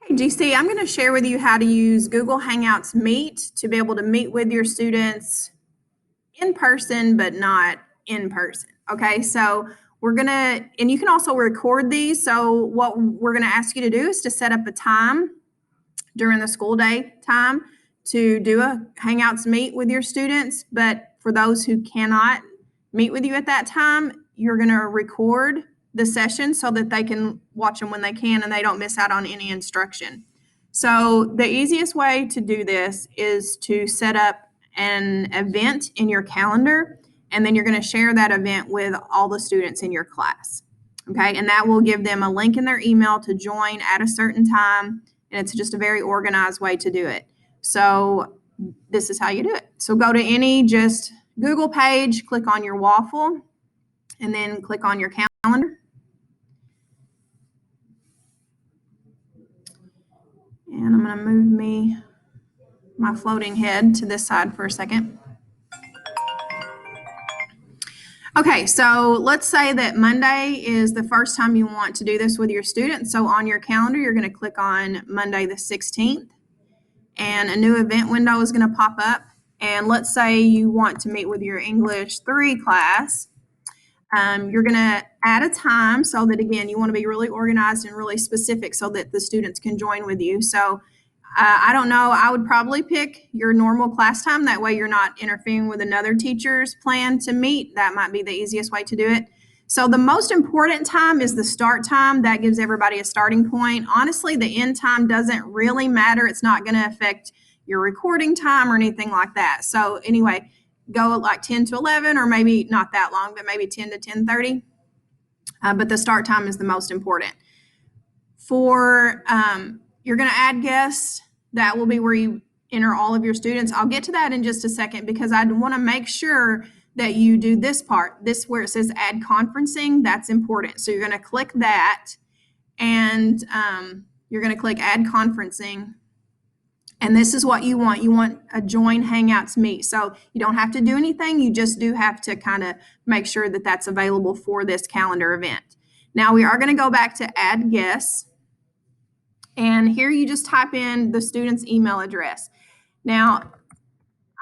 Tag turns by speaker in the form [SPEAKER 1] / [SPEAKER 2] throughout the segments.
[SPEAKER 1] Hey, GC, I'm going to share with you how to use Google Hangouts Meet to be able to meet with your students in person, but not in person. Okay, so we're going to, and you can also record these. So what we're going to ask you to do is to set up a time during the school day time to do a Hangouts Meet with your students. But for those who cannot meet with you at that time, you're going to record the session so that they can watch them when they can and they don't miss out on any instruction. So the easiest way to do this is to set up an event in your calendar, and then you're going to share that event with all the students in your class. Okay, and that will give them a link in their email to join at a certain time, and it's just a very organized way to do it. So this is how you do it. So go to any just Google page, click on your waffle, and then click on your calendar. And I'm going to move my floating head to this side for a second. Okay, so let's say that Monday is the first time you want to do this with your students. So on your calendar, you're going to click on Monday the 16th, and a new event window is going to pop up. And let's say you want to meet with your English 3 class. You're going to add a time so that, again, you want to be really organized and really specific so that the students can join with you. So I don't know, I would probably pick your normal class time. That way you're not interfering with another teacher's plan to meet. That might be the easiest way to do it. So the most important time is the start time. That gives everybody a starting point. Honestly, the end time doesn't really matter. It's not going to affect your recording time or anything like that. So anyway, go like 10 to 11, or maybe not that long, but maybe 10 to 10:30. But the start time is the most important. For you're going to add guests. That will be where you enter all of your students. I'll get to that in just a second because I want to make sure that you do this part. This where it says add conferencing, that's important. So you're going to click that, and you're going to click add conferencing. And this is what you want. You want a join Hangouts Meet. So you don't have to do anything. You just do have to kind of make sure that that's available for this calendar event. Now we are going to go back to add guests. And here you just type in the student's email address. Now,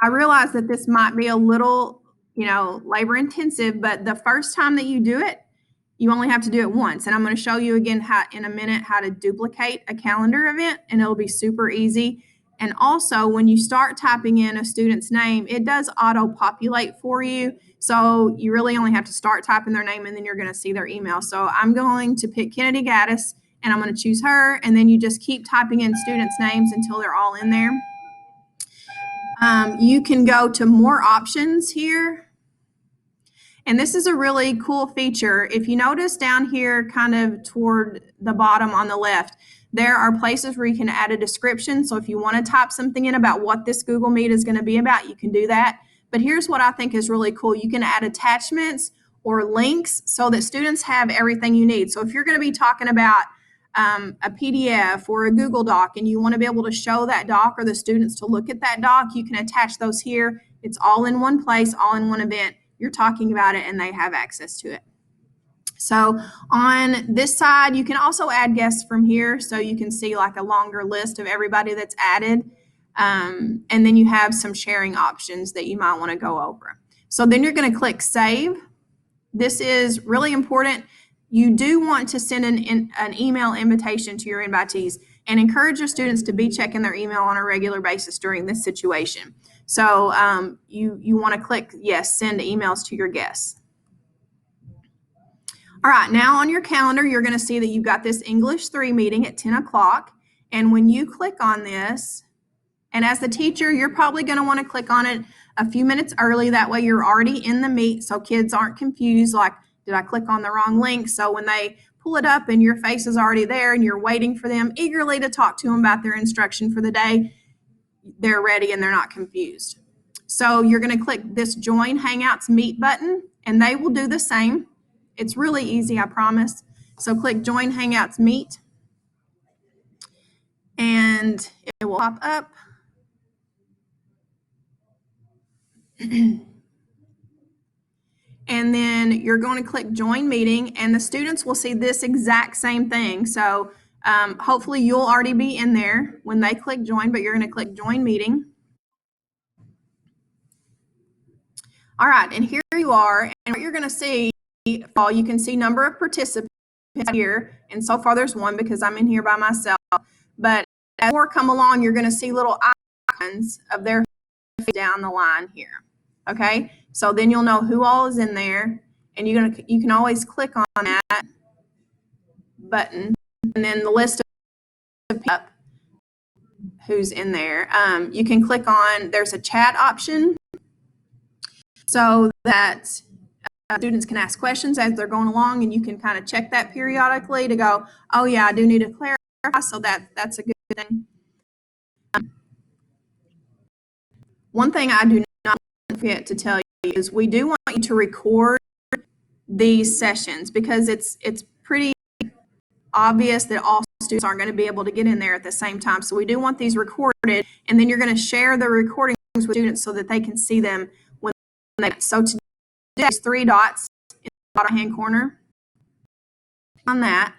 [SPEAKER 1] I realize that this might be a little, labor intensive, but the first time that you do it, you only have to do it once. And I'm going to show you again in a minute how to duplicate a calendar event, and it'll be super easy. And also, when you start typing in a student's name, it does auto-populate for you. So you really only have to start typing their name, and then you're going to see their email. So I'm going to pick Kennedy Gaddis, and I'm going to choose her, and then you just keep typing in students' names until they're all in there. You can go to more options here. And this is a really cool feature. If you notice down here, kind of toward the bottom on the left, there are places where you can add a description. So if you want to type something in about what this Google Meet is going to be about, you can do that. But here's what I think is really cool. You can add attachments or links so that students have everything you need. So if you're going to be talking about a PDF or a Google Doc, and you want to be able to show that doc or the students to look at that doc, you can attach those here. It's all in one place, all in one event. You're talking about it and they have access to it. So on this side, you can also add guests from here, so you can see like a longer list of everybody that's added. And then you have some sharing options that you might want to go over. So then you're going to click Save. This is really important. You do want to send an email invitation to your invitees, and encourage your students to be checking their email on a regular basis during this situation. So you want to click yes, send emails to your guests. All right, now on your calendar, you're going to see that you've got this English 3 meeting at 10 o'clock. And when you click on this, and as the teacher, you're probably going to want to click on it a few minutes early. That way you're already in the meet, so kids aren't confused like, did I click on the wrong link? So when they pull it up and your face is already there and you're waiting for them eagerly to talk to them about their instruction for the day, they're ready and they're not confused. So you're going to click this Join Hangouts Meet button, and they will do the same. It's really easy, I promise. So click Join Hangouts Meet, and it will pop up. And then you're going to click Join Meeting, and the students will see this exact same thing. So Hopefully you'll already be in there when they click join, but you're going to click join meeting. All right, and here you are, and what you're going to see, you can see number of participants here, and so far there's one because I'm in here by myself, but as more come along, you're going to see little icons of their face down the line here. Okay, so then you'll know who all is in there, and you can always click on that button, and then the list of people who's in there. You can click on, there's a chat option so that students can ask questions as they're going along, and you can kind of check that periodically to go, oh yeah, I do need to clarify, so that's a good thing. One thing I do not forget to tell you is we do want you to record these sessions because it's pretty obvious that all students aren't going to be able to get in there at the same time. So we do want these recorded, and then you're going to share the recordings with students so that they can see them when they. So today there's 3 dots in the bottom hand corner on that,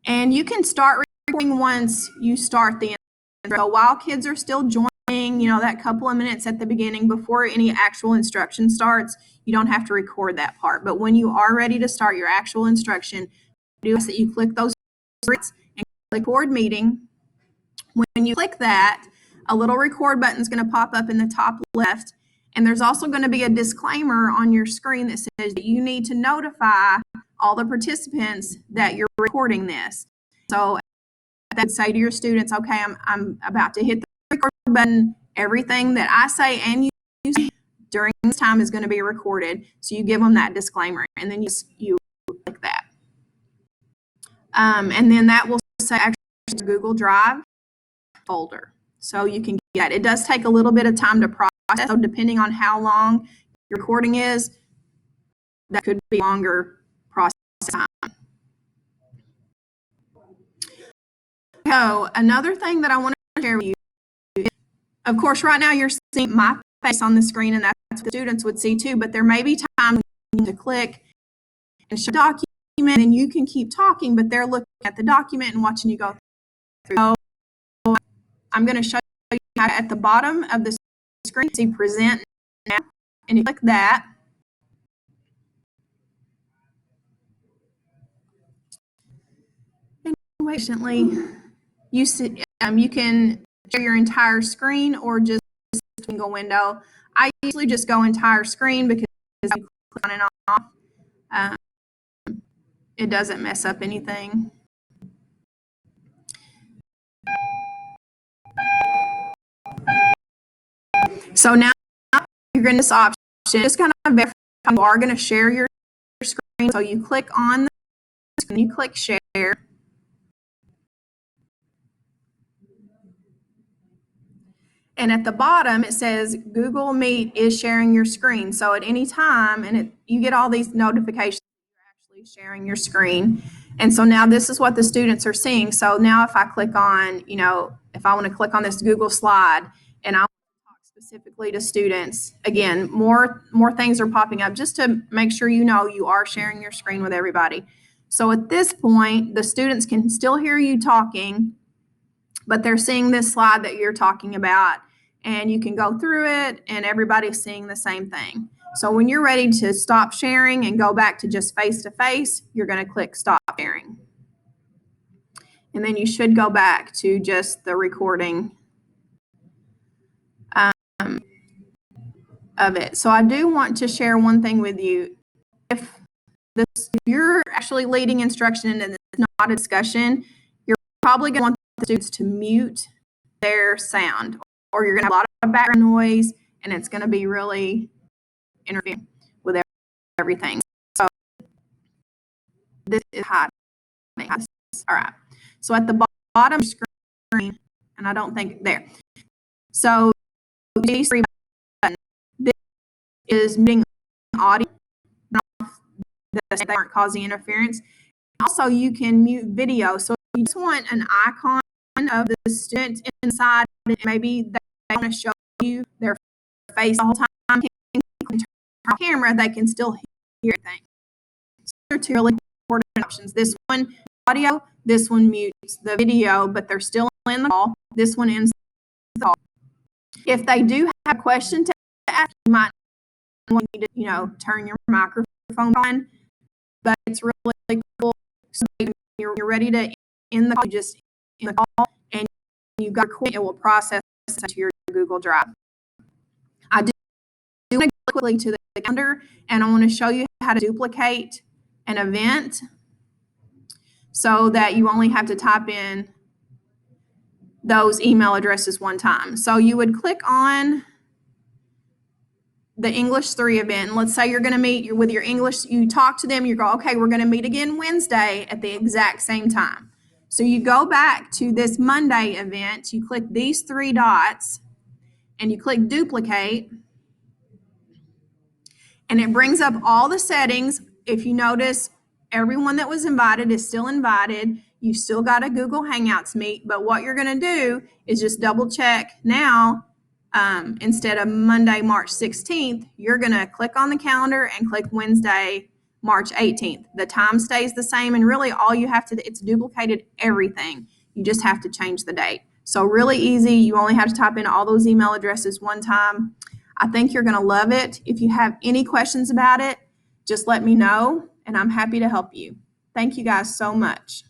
[SPEAKER 1] and you can start recording once you start the intro. So while kids are still joining, that couple of minutes at the beginning before any actual instruction starts, you don't have to record that part. But when you are ready to start your actual instruction, do is that you click those dots and click record meeting. When you click that, a little record button is going to pop up in the top left, and there's also going to be a disclaimer on your screen that says that you need to notify all the participants that you're recording this. So that would say to your students, okay, I'm about to hit the record button. Everything that I say and you say during this time is going to be recorded. So you give them that disclaimer, and then you click that. And then that will say actually Google Drive folder. So you can get it. It does take a little bit of time to process. So depending on how long your recording is, that could be longer process time. So another thing that I want to share with you is, of course, right now you're seeing my face on the screen, and that's what the students would see too, but there may be times when you need to click and show the document, and you can keep talking, but they're looking at the document and watching you go through. So I'm going to show you how at the bottom of the screen, see present now, and you click that. And patiently, you can share your entire screen or just a single window. I usually just go entire screen because I click on and off. It doesn't mess up anything. So now you're going to this option, just kind of verify you are going to share your screen. So you click on the screen, you click share. And at the bottom, it says Google Meet is sharing your screen. So at any time, and you get all these notifications, you're actually sharing your screen. And so now this is what the students are seeing. So now if I click on, if I want to click on this Google slide and I want to talk specifically to students, again, more things are popping up just to make sure you are sharing your screen with everybody. So at this point, the students can still hear you talking, but they're seeing this slide that you're talking about, and you can go through it and everybody's seeing the same thing. So when you're ready to stop sharing and go back to just face-to-face, you're going to click stop sharing. And then you should go back to just the recording of it. So I do want to share one thing with you. If you're actually leading instruction and it's not a discussion, you're probably going to want the students to mute their sound, or you're going to have a lot of background noise, and it's going to be really interfering with everything. So this is hiding. All right. So at the bottom screen, and I don't think there. So these 3 buttons. This is muting audio. They aren't causing interference. Also, you can mute video. So if you just want an icon of the student inside, maybe they want to show you their face the whole time, turn on camera, they can still hear everything. So there are 2 really important options. This one, audio, This one mutes the video, but they're still in the call. This one ends the call. If they do have a question to ask, you might want to, turn your microphone on, but it's really cool. So you're ready to end the call, you just end the call, and you got it will process to your Google Drive. I do want to go quickly to the calendar, and I want to show you how to duplicate an event so that you only have to type in those email addresses one time. So you would click on the English 3 event. And let's say you're going to meet with your English, you talk to them, you go, okay, we're going to meet again Wednesday at the exact same time. So you go back to this Monday event, you click these 3 dots, and you click duplicate, and it brings up all the settings. If you notice, everyone that was invited is still invited. You've still got a Google Hangouts Meet, but what you're going to do is just double check now. Instead of Monday, March 16th, you're going to click on the calendar and click Wednesday, March 18th. The time stays the same, and really all you have to do, it's duplicated everything. You just have to change the date. So really easy. You only have to type in all those email addresses one time. I think you're going to love it. If you have any questions about it, just let me know, and I'm happy to help you. Thank you guys so much.